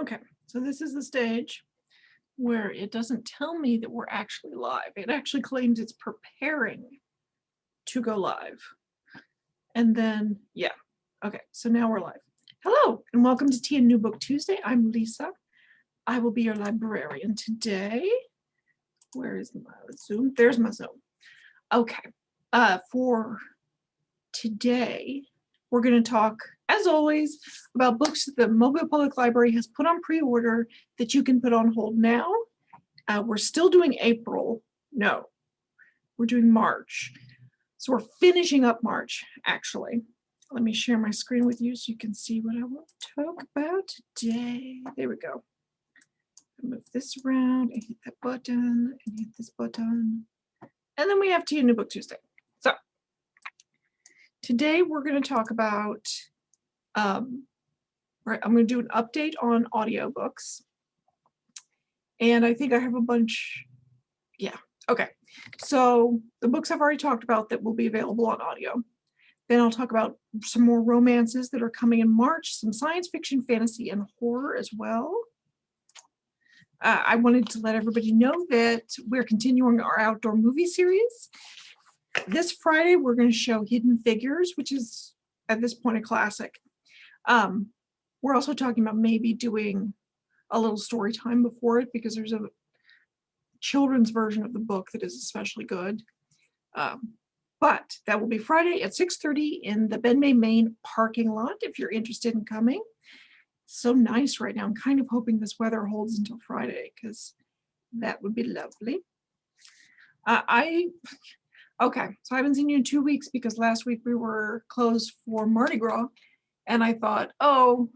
Okay, so this is the stage where it doesn't tell me that we're actually live. It actually claims it's preparing to go live. And then, yeah. Okay, so now we're live. Hello, and welcome to Tea and New Book Tuesday. I'm Lisa. I will be your librarian today. Where is my Zoom? There's my Zoom. Okay, for today, we're going to talk, as always, about books that the Mobile Public Library has put on pre-order that you can put on hold now. We're still doing April. No, we're doing March. So we're finishing up March, actually. Let me share my screen with you so you can see what I want to talk about today. There we go. Move this around and hit that button and hit this button. And then we have Tea and New Book Tuesday. So today we're going to talk about, I'm going to do an update on audiobooks. And I think I have a bunch, yeah, okay. So the books I've already talked about that will be available on audio. Then I'll talk about some more romances that are coming in March, some science fiction, fantasy, and horror as well. I wanted to let everybody know that we're continuing our outdoor movie series. This Friday, we're going to show Hidden Figures, which is at this point a classic. We're also talking about maybe doing a little story time before it because there's a children's version of the book that is especially good. But that will be Friday at 6:30 in the Ben May, Maine parking lot if you're interested in coming. So nice right now. I'm kind of hoping this weather holds until Friday because that would be lovely. Okay, so I haven't seen you in 2 weeks because last week we were closed for Mardi Gras, and I thought, oh,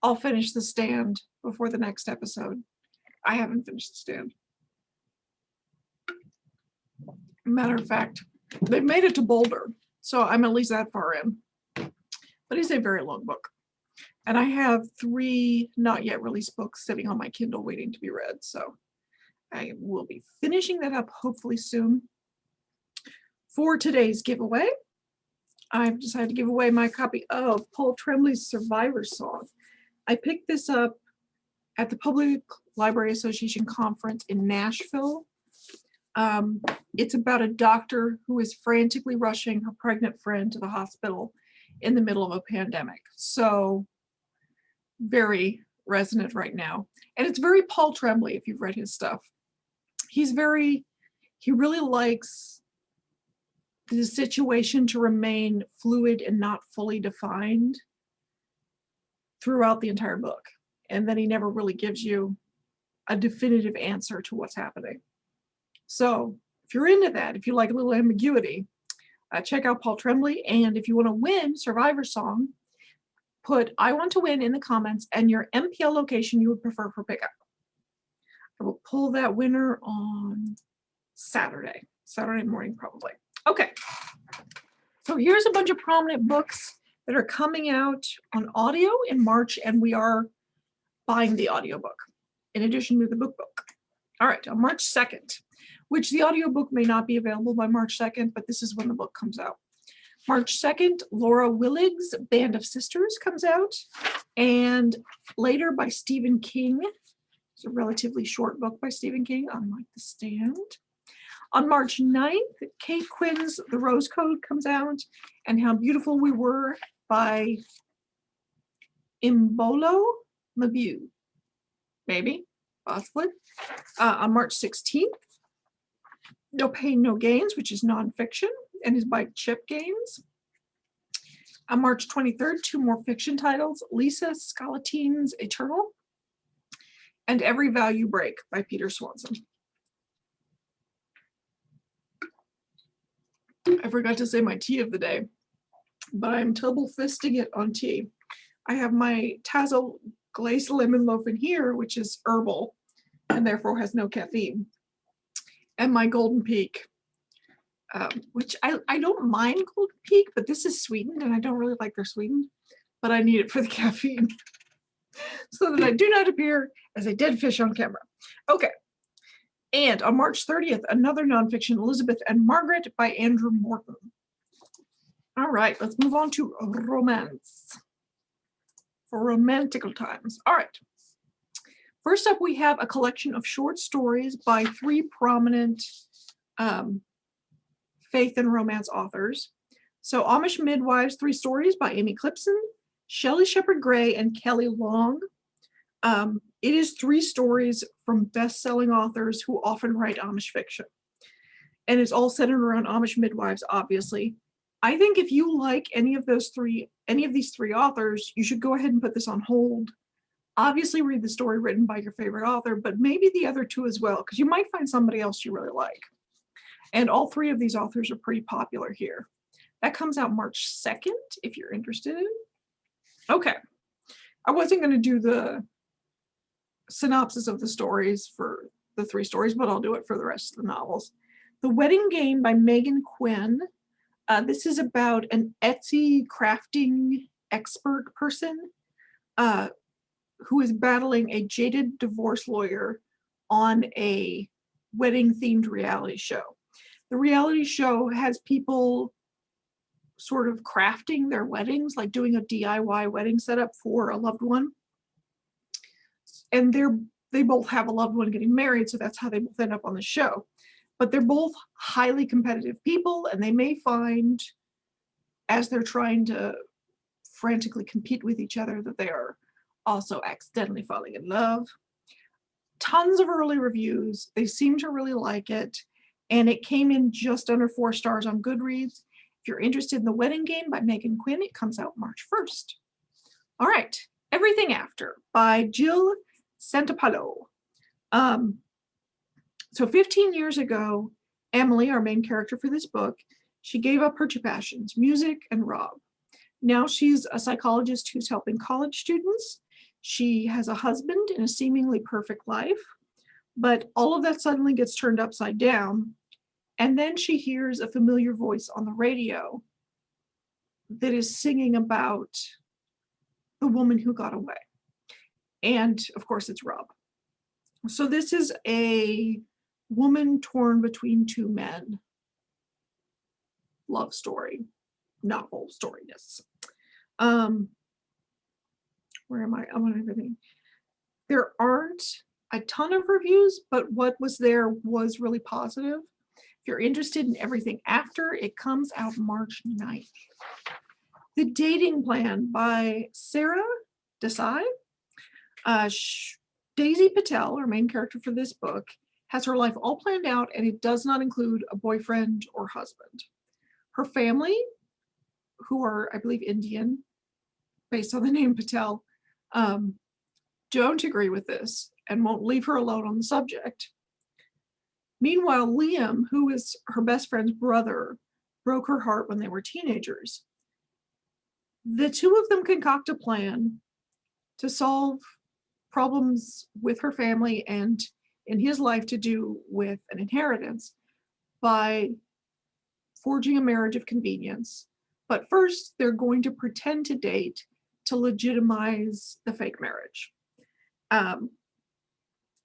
I'll finish the stand before the next episode. I haven't finished the stand. Matter of fact, they've made it to Boulder, so I'm at least that far in. But it's a very long book. And I have 3 not yet released books sitting on my Kindle waiting to be read. So I will be finishing that up hopefully soon. For today's giveaway, I've decided to give away my copy of Paul Tremblay's Survivor Song. I picked this up at the Public Library Association conference in Nashville. It's about a doctor who is frantically rushing her pregnant friend to the hospital in the middle of a pandemic. So very resonant right now. And it's very Paul Tremblay if you've read his stuff. He really likes the situation to remain fluid and not fully defined throughout the entire book. And then he never really gives you a definitive answer to what's happening. So if you're into that, if you like a little ambiguity, check out Paul Tremblay. And if you want to win Survivor Song, put I want to win in the comments and your MPL location you would prefer for pickup. I will pull that winner on Saturday morning probably. Okay, so here's a bunch of prominent books that are coming out on audio in March, and we are buying the audiobook in addition to the book. All right, on March 2nd, which the audiobook may not be available by March 2nd, but this is when the book comes out. March 2nd, Laura Willig's Band of Sisters comes out, and later by Stephen King. It's a relatively short book by Stephen King, unlike The Stand. On March 9th, Kate Quinn's The Rose Code comes out, and How Beautiful We Were by Imbolo Mabu. Maybe, possibly. On March 16th, No Pain, No Gains, which is nonfiction and is by Chip Gaines. On March 23rd, 2 more fiction titles, Lisa Scolatine's Eternal and Every Value Break by Peter Swanson. I forgot to say my tea of the day, but I'm double fisting it on tea. I have my Tazo glazed lemon loaf in here, which is herbal and therefore has no caffeine, and my Golden Peak, which I don't mind Golden Peak, but this is sweetened and I don't really like their sweetened, but I need it for the caffeine so that I do not appear as a dead fish on camera. Okay. And on March 30th, another nonfiction, Elizabeth and Margaret by Andrew Morton. All right, let's move on to romance for romantical times. All right. First up, we have a collection of short stories by three prominent faith and romance authors. So Amish Midwives, 3 stories by Amy Clipson, Shelley Shepherd Gray, and Kelly Long. It is 3 stories from best-selling authors who often write Amish fiction. And it's all centered around Amish midwives, obviously. I think if you like any of these 3 authors, you should go ahead and put this on hold. Obviously read the story written by your favorite author, but maybe the other 2 as well, because you might find somebody else you really like. And all 3 of these authors are pretty popular here. That comes out March 2nd, if you're interested. Okay. I wasn't going to do the synopsis of the stories for the 3 stories, but I'll do it for the rest of the novels. The Wedding Game by Megan Quinn. This is about an Etsy crafting expert person who is battling a jaded divorce lawyer on a wedding-themed reality show. The reality show has people sort of crafting their weddings, like doing a DIY wedding setup for a loved one. And they both have a loved one getting married, so that's how they both end up on the show. But they're both highly competitive people, and they may find, as they're trying to frantically compete with each other, that they are also accidentally falling in love. Tons of early reviews. They seem to really like it, and it came in just under 4 stars on Goodreads. If you're interested in The Wedding Game by Megan Quinn, it comes out March 1st. All right, Everything After by Jill Santopalo. So 15 years ago, Emily, our main character for this book, she gave up her 2 passions, music and Rob. Now she's a psychologist who's helping college students. She has a husband and a seemingly perfect life, but all of that suddenly gets turned upside down. And then she hears a familiar voice on the radio that is singing about the woman who got away. And of course, it's Rob. So this is a woman torn between 2 men love story, novel storyness. Where am I? I'm on everything. There aren't a ton of reviews, but what was there was really positive. If you're interested in Everything After, it comes out March 9th. The Dating Plan by Sarah Desai. Daisy Patel, our main character for this book, has her life all planned out, and it does not include a boyfriend or husband. Her family, who are, I believe, Indian, based on the name Patel, don't agree with this and won't leave her alone on the subject. Meanwhile, Liam, who is her best friend's brother, broke her heart when they were teenagers. The 2 of them concoct a plan to solve problems with her family and in his life to do with an inheritance by forging a marriage of convenience. But first, they're going to pretend to date to legitimize the fake marriage.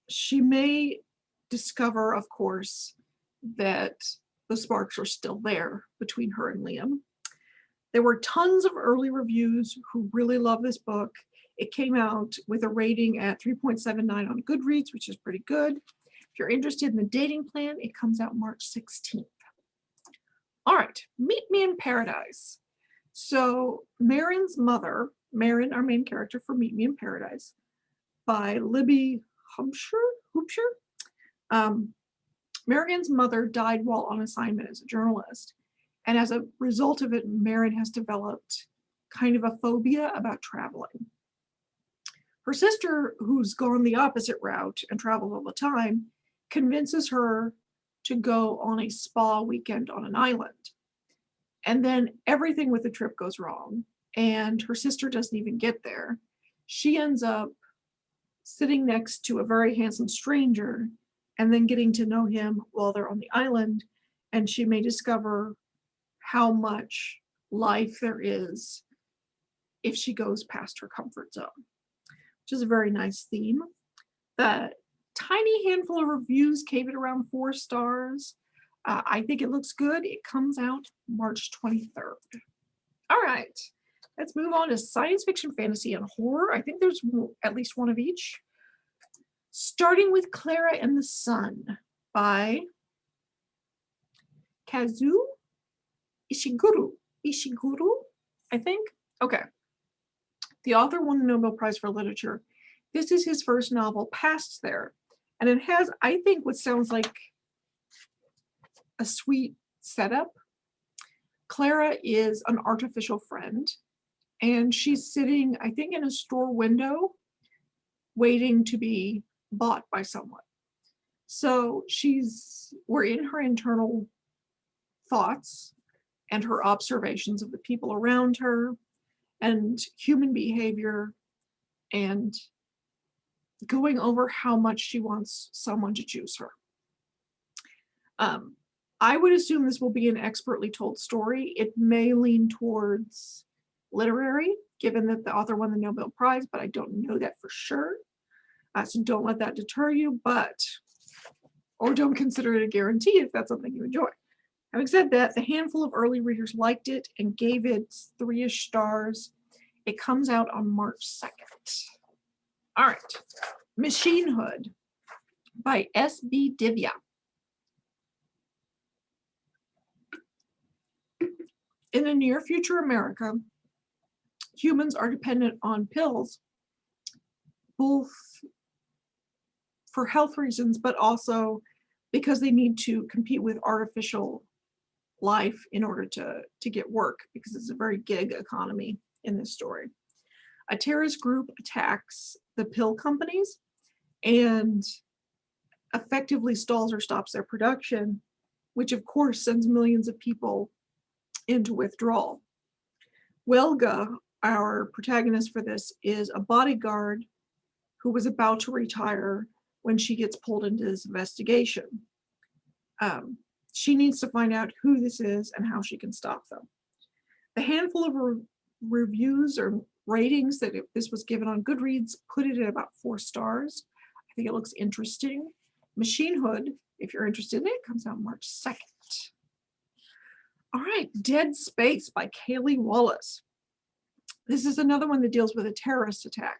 She may discover, of course, that the sparks are still there between her and Liam. There were tons of early reviews who really love this book. It came out with a rating at 3.79 on Goodreads, which is pretty good. If you're interested in The Dating Plan, it comes out March 16th. All right, Meet Me in Paradise. So Marin's mother, Marin, our main character for Meet Me in Paradise, by Libby Hoopsher. Marin's mother died while on assignment as a journalist. And as a result of it, Marin has developed kind of a phobia about traveling. Her sister, who's gone the opposite route and travels all the time, convinces her to go on a spa weekend on an island. And then everything with the trip goes wrong, and her sister doesn't even get there. She ends up sitting next to a very handsome stranger and then getting to know him while they're on the island, and she may discover how much life there is if she goes past her comfort zone, which is a very nice theme. The tiny handful of reviews gave it around 4 stars. I think it looks good. It comes out March 23rd. All right, let's move on to science fiction, fantasy, and horror. I think there's at least one of each. Starting with Clara and the Sun by Kazuo Ishiguro, I think. Okay. The author won the Nobel Prize for Literature. This is his first novel, Past There. And it has, I think, what sounds like a sweet setup. Clara is an artificial friend, and she's sitting, I think, in a store window, waiting to be bought by someone. So we're in her internal thoughts and her observations of the people around her and human behavior, and going over how much she wants someone to choose her. I would assume this will be an expertly told story. It may lean towards literary, given that the author won the Nobel Prize, but I don't know that for sure. So don't let that deter you, or don't consider it a guarantee if that's something you enjoy. Having said that, the handful of early readers liked it and gave it 3-ish stars. It comes out on March 2nd. All right, Machinehood by S.B. Divya. In the near future America, humans are dependent on pills, both for health reasons, but also because they need to compete with artificial life in order to get work, because it's a very gig economy in this story. A terrorist group attacks the pill companies and effectively stalls or stops their production, which of course sends millions of people into withdrawal. Welga, our protagonist for this, is a bodyguard who was about to retire when she gets pulled into this investigation. She needs to find out who this is and how she can stop them. The handful of reviews or ratings that this was given on Goodreads put it at about 4 stars. I think it looks interesting. Machinehood, if you're interested in it, comes out March 2nd. All right, Dead Space by Kaylee Wallace. This is another one that deals with a terrorist attack.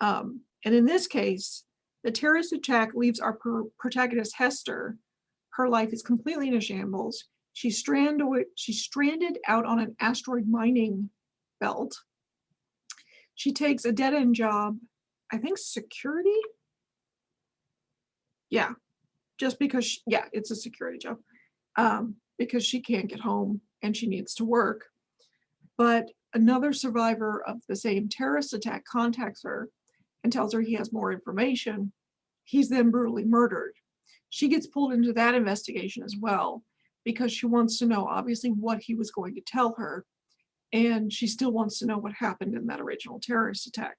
And in this case, the terrorist attack leaves our protagonist, Hester. Her life is completely in a shambles. She's stranded out on an asteroid mining belt. She takes a dead-end job, I think security? Yeah, just because, it's a security job. Because she can't get home and she needs to work. But another survivor of the same terrorist attack contacts her and tells her he has more information. He's then brutally murdered. She gets pulled into that investigation as well, because she wants to know, obviously, what he was going to tell her, and she still wants to know what happened in that original terrorist attack.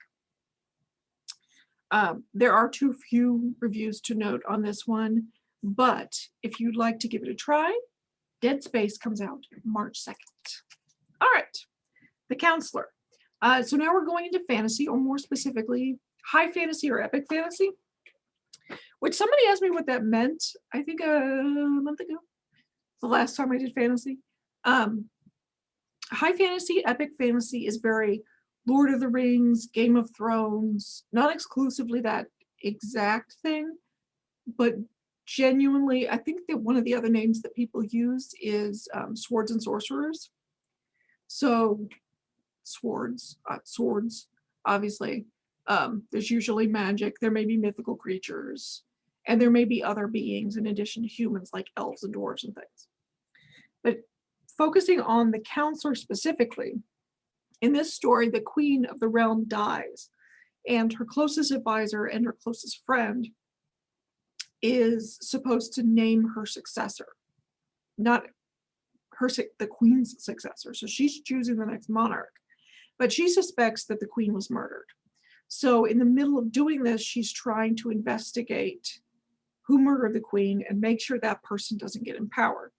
There are too few reviews to note on this one, but if you'd like to give it a try, Dead Space comes out March 2nd. All right, The Counselor. So now we're going into fantasy, or more specifically, high fantasy or epic fantasy, which somebody asked me what that meant, I think a month ago, the last time I did fantasy. High fantasy, epic fantasy is very Lord of the Rings, Game of Thrones, not exclusively that exact thing, but genuinely, I think that one of the other names that people use is swords and sorcerers. So swords, obviously. There's usually magic, there may be mythical creatures, and there may be other beings in addition to humans, like elves and dwarves and things. But focusing on the counselor specifically, in this story, the queen of the realm dies, and her closest advisor and her closest friend is supposed to name her successor, not the queen's successor. So she's choosing the next monarch, but she suspects that the queen was murdered. So in the middle of doing this, she's trying to investigate who murdered the queen and make sure that person doesn't get in power.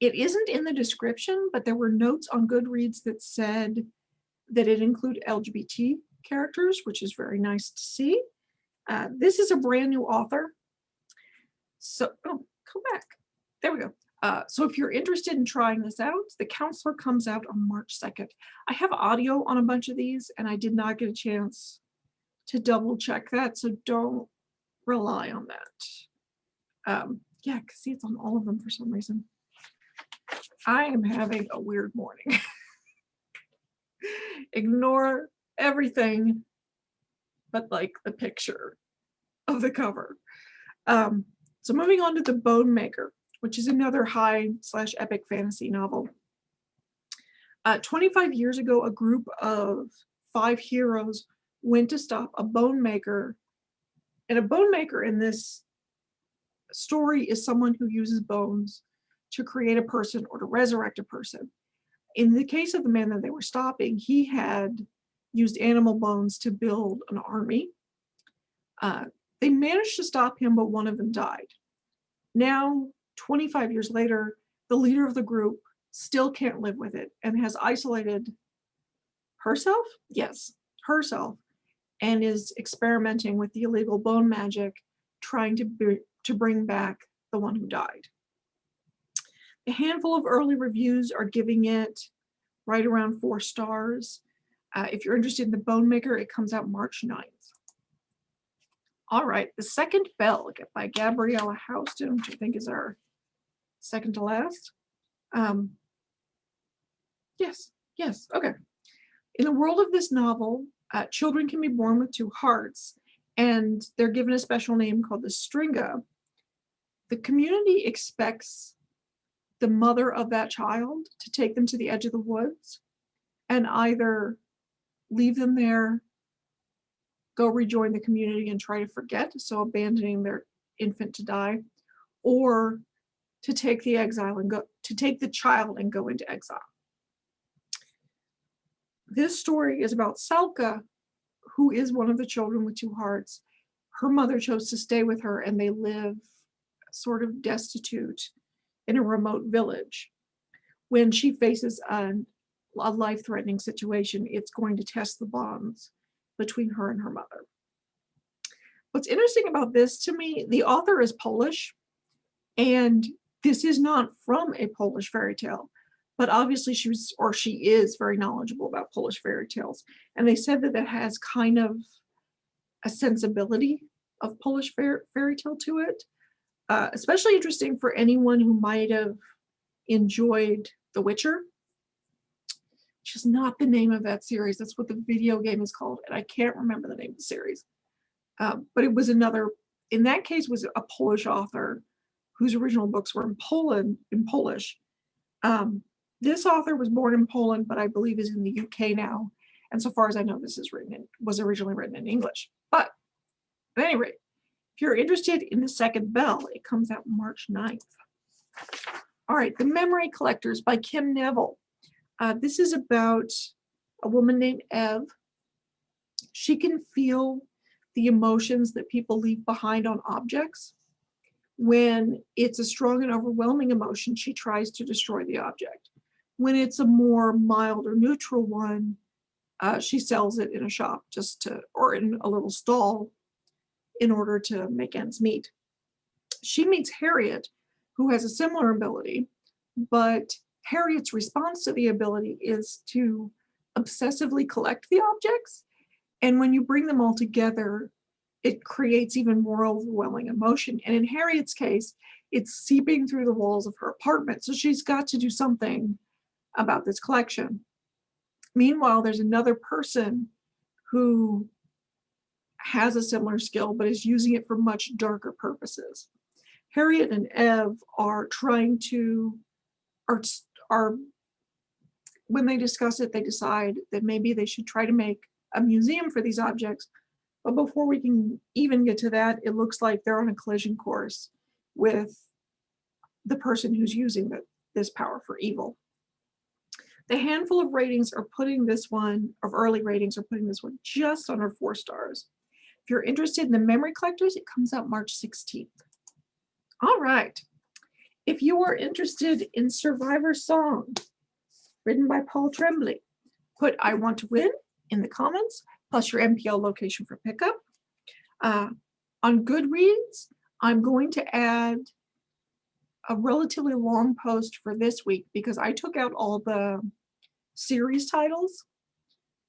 It isn't in the description, but there were notes on Goodreads that said that it included LGBT characters, which is very nice to see. This is a brand new author. So, come back. There we go. So if you're interested in trying this out, The Counselor comes out on March 2nd. I have audio on a bunch of these, and I did not get a chance to double check that, so don't rely on that. Yeah, because see, it's on all of them for some reason. I am having a weird morning. Ignore everything but like the picture of the cover. So moving on to The Bone Maker, which is another high/epic fantasy novel. 25 years ago, a group of 5 heroes went to stop a bone maker. And a bone maker in this story is someone who uses bones to create a person or to resurrect a person. In the case of the man that they were stopping, he had used animal bones to build an army. They managed to stop him, but one of them died. Now, 25 years later, the leader of the group still can't live with it and has isolated herself? Yes, herself, and is experimenting with the illegal bone magic, trying to bring back the one who died. A handful of early reviews are giving it right around 4 stars. If you're interested in The Bone Maker, it comes out March 9th. All right, The Second Bell by Gabriella Houston, which I think is our second to last. Yes, okay. In the world of this novel, children can be born with 2 hearts, and they're given a special name called the Stringa. The community expects the mother of that child to take them to the edge of the woods and either leave them there, go rejoin the community and try to forget, so abandoning their infant to die, or to take the child and go into exile. This story is about Salka, who is one of the children with 2 hearts. Her mother chose to stay with her, and they live sort of destitute in a remote village. When she faces a life-threatening situation, it's going to test the bonds between her and her mother. What's interesting about this to me, the author is Polish, and this is not from a Polish fairy tale, but obviously she is very knowledgeable about Polish fairy tales. And they said that it has kind of a sensibility of Polish fairy tale to it. Especially interesting for anyone who might have enjoyed The Witcher, which is not the name of that series. That's what the video game is called, and I can't remember the name of the series. But it was in that case, was a Polish author whose original books were in Polish. This author was born in Poland, but I believe is in the UK now. And so far as I know, this was originally written in English. But at any rate, if you're interested in The Second Bell, it comes out March 9th. All right, The Memory Collectors by Kim Neville. This is about a woman named Ev. She can feel the emotions that people leave behind on objects. When it's a strong and overwhelming emotion, she tries to destroy the object. When it's a more mild or neutral one, she sells it in a shop or in a little stall in order to make ends meet. She meets Harriet, who has a similar ability, but Harriet's response to the ability is to obsessively collect the objects. And when you bring them all together, it creates even more overwhelming emotion. And in Harriet's case, it's seeping through the walls of her apartment. So she's got to do something about this collection. Meanwhile, there's another person who has a similar skill, but is using it for much darker purposes. Harriet and Ev are trying to, when they discuss it, they decide that maybe they should try to make a museum for these objects. But before we can even get to that, it looks like they're on a collision course with the person who's using this power for evil. The handful of ratings are putting this one, of early ratings, are putting this one just under 4 stars. If you're interested in The Memory Collectors, it comes out March 16th. All right. If you are interested in Survivor Song, written by Paul Tremblay, put I Want to Win in the comments, plus your MPL location for pickup. On Goodreads, I'm going to add a relatively long post for this week because I took out all the series titles.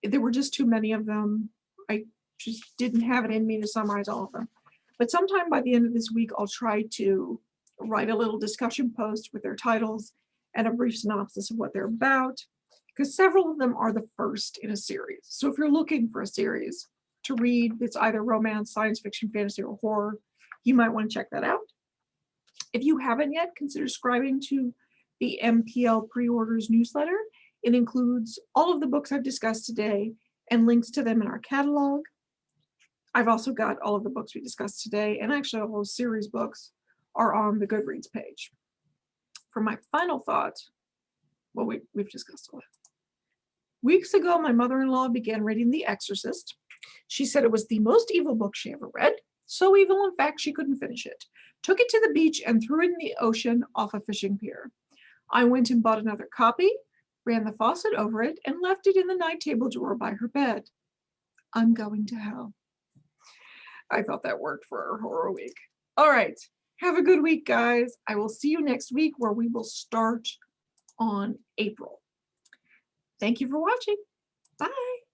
There were just too many of them. I just didn't have it in me to summarize all of them. But sometime by the end of this week, I'll try to write a little discussion post with their titles and a brief synopsis of what they're about, because several of them are the first in a series. So if you're looking for a series to read that's either romance, science fiction, fantasy, or horror, you might want to check that out. If you haven't yet, consider subscribing to the MPL Pre-Orders newsletter. It includes all of the books I've discussed today and links to them in our catalog. I've also got all of the books we discussed today, and actually all those series books are on the Goodreads page. For my final thought, well, we've discussed all that. Weeks ago, my mother-in-law began reading The Exorcist. She said it was the most evil book she ever read. So evil, in fact, she couldn't finish it. Took it to the beach and threw it in the ocean off a fishing pier. I went and bought another copy, ran the faucet over it, and left it in the night table drawer by her bed. I'm going to hell. I thought that worked for our horror week. All right. Have a good week, guys. I will see you next week where we will start on April. Thank you for watching. Bye.